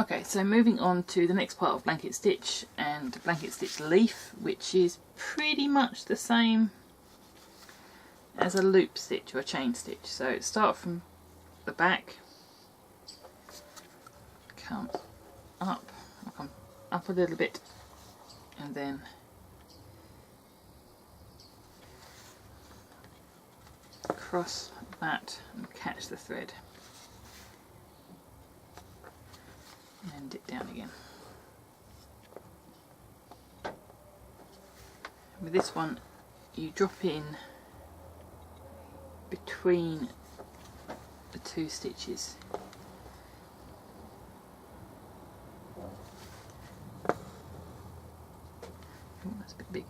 Okay, so moving on to the next part of blanket stitch and blanket stitch leaf, which is pretty much the same as a loop stitch or a chain stitch. So start from the back, come up a little bit, and then cross that and catch the thread. And dip down again. With this one, you drop in between the two stitches. Oh, that's a bit big.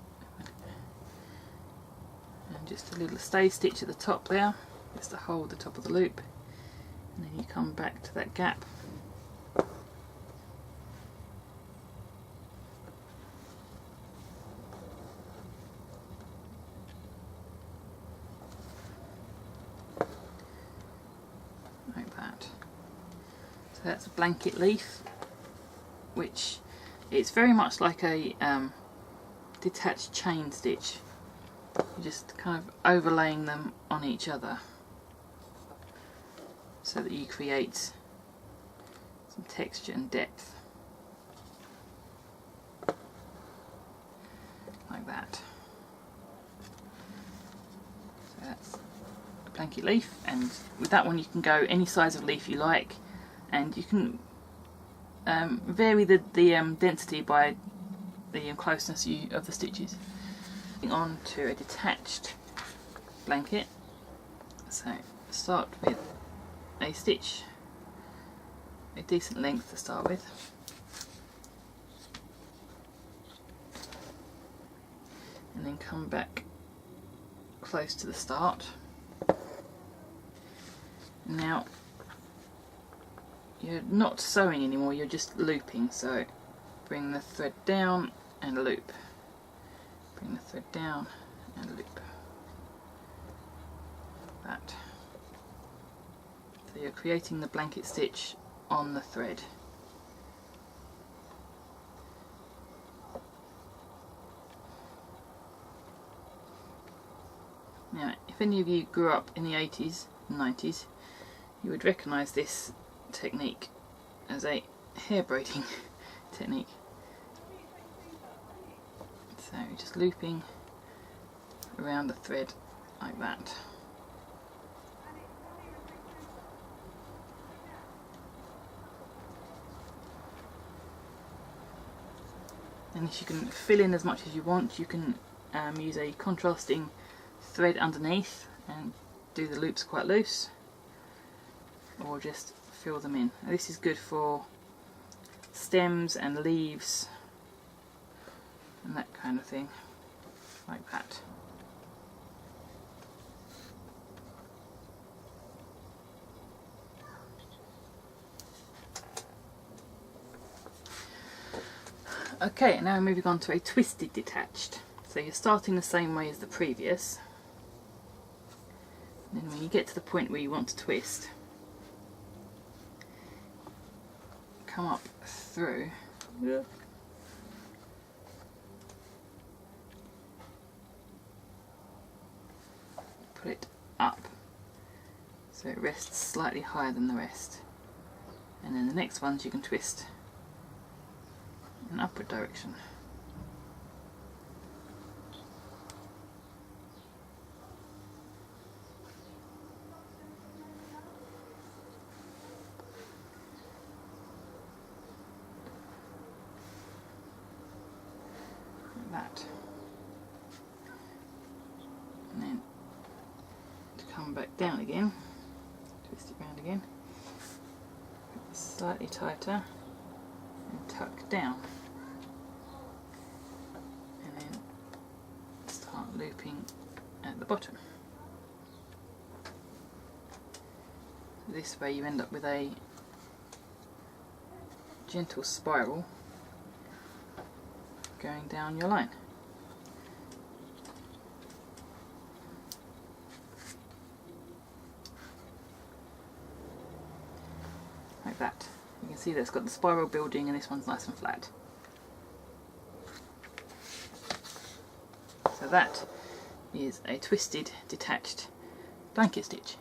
And just a little stay stitch at the top there, just to hold the top of the loop, and then you come back to that gap. So that's a blanket leaf, which it's very much like a detached chain stitch. You're just kind of overlaying them on each other so that you create some texture and depth, like that. So that's a blanket leaf, and with that one you can go any size of leaf you like. And you can vary the density by the closeness of the stitches. Moving on to a detached blanket. So start with a stitch, a decent length to start with. And then come back close to the start. Now, you're not sewing anymore, you're just looping, so bring the thread down and loop. Bring the thread down and loop. That. So you're creating the blanket stitch on the thread. Now, if any of you grew up in the 80s and 90s, you would recognise this technique as a hair braiding technique. So just looping around the thread like that. And if you can fill in as much as you want, you can use a contrasting thread underneath and do the loops quite loose, or just fill them in. Now, this is good for stems and leaves and that kind of thing, like that. Okay, now we're moving on to a twisted detached. So you're starting the same way as the previous, and then when you get to the point where you want to twist, come up through, put it up so it rests slightly higher than the rest, and then the next ones you can twist in an upward direction. That, and then to come back down again, twist it round again, slightly tighter, and tuck down, and then start looping at the bottom. So this way you end up with a gentle spiral going down your line. Like that. You can see that's got the spiral building, and this one's nice and flat. So that is a twisted detached blanket stitch.